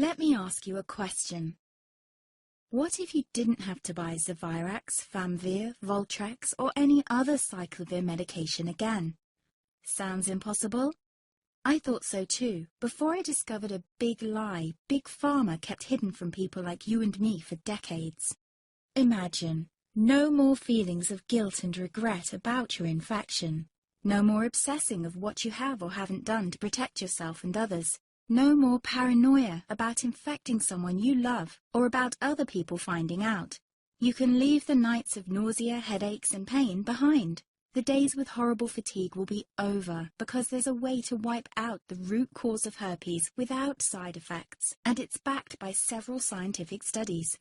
Let me ask you a question. What if you didn't have to buy Zevirax, Famvir, Voltrex, or any other cyclovir medication again? Sounds impossible? I thought so too, before I discovered a big lie Big Pharma kept hidden from people like you and me for decades. Imagine, no more feelings of guilt and regret about your infection. No more obsessing of what you have or haven't done to protect yourself and others. No more paranoia about infecting someone you love or about other people finding out. You can leave the nights of nausea, headaches and pain behind. The days with horrible fatigue will be over because there's a way to wipe out the root cause of herpes without side effects, and it's backed by several scientific studies.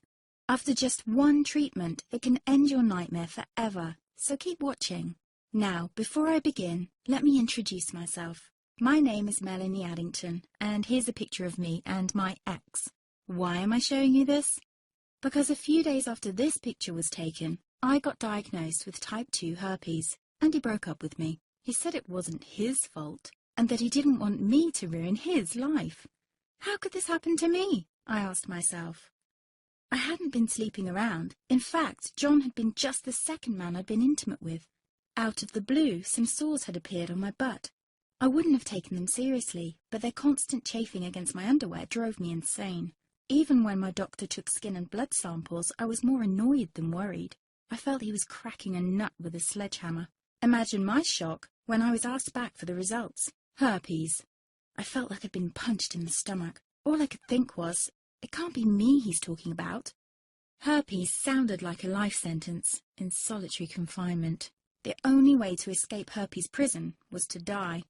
After just one treatment, it can end your nightmare forever, so keep watching. Now, before I begin, let me introduce myself. My name is Melanie Addington, and here's a picture of me and my ex. Why am I showing you this? Because a few days after this picture was taken, I got diagnosed with type 2 herpes, and he broke up with me. He said it wasn't his fault, and that he didn't want me to ruin his life. How could this happen to me? I asked myself. I hadn't been sleeping around. In fact, John had been just the second man I'd been intimate with. Out of the blue, some sores had appeared on my butt. I wouldn't have taken them seriously, but their constant chafing against my underwear drove me insane. Even when my doctor took skin and blood samples, I was more annoyed than worried. I felt he was cracking a nut with a sledgehammer. Imagine my shock when I was asked back for the results. Herpes. I felt like I'd been punched in the stomach. All I could think was, it can't be me he's talking about. Herpes sounded like a life sentence in solitary confinement. The only way to escape herpes prison was to die.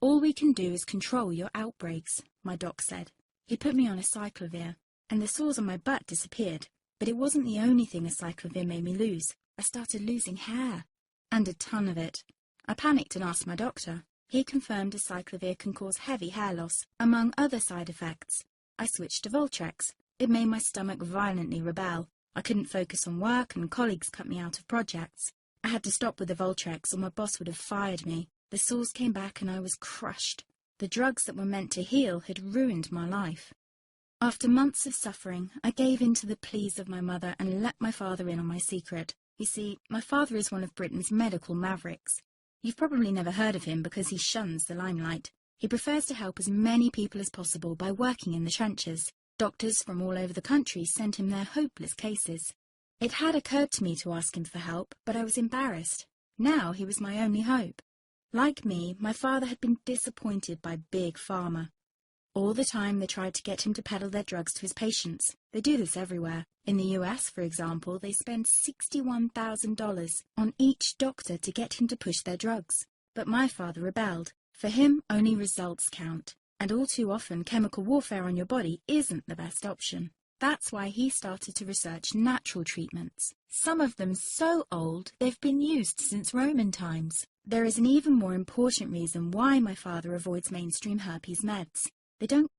All we can do is control your outbreaks, my doc said. He put me on a cyclovir, and the sores on my butt disappeared. But it wasn't the only thing a cyclovir made me lose. I started losing hair, and a ton of it. I panicked and asked my doctor. He confirmed a cyclovir can cause heavy hair loss, among other side effects. I switched to Voltrex. It made my stomach violently rebel. I couldn't focus on work, and colleagues cut me out of projects. I had to stop with the Voltrex, or my boss would have fired me. The sores came back and I was crushed. The drugs that were meant to heal had ruined my life. After months of suffering, I gave in to the pleas of my mother and let my father in on my secret. You see, my father is one of Britain's medical mavericks. You've probably never heard of him because he shuns the limelight. He prefers to help as many people as possible by working in the trenches. Doctors from all over the country sent him their hopeless cases. It had occurred to me to ask him for help, but I was embarrassed. Now he was my only hope. Like me, my father had been disappointed by Big Pharma. All the time they tried to get him to peddle their drugs to his patients. They do this everywhere. In the US, for example, they spend $61,000 on each doctor to get him to push their drugs. But my father rebelled. For him, only results count. And all too often, chemical warfare on your body isn't the best option. That's why he started to research natural treatments. Some of them so old, they've been used since Roman times. There is an even more important reason why my father avoids mainstream herpes meds. They don't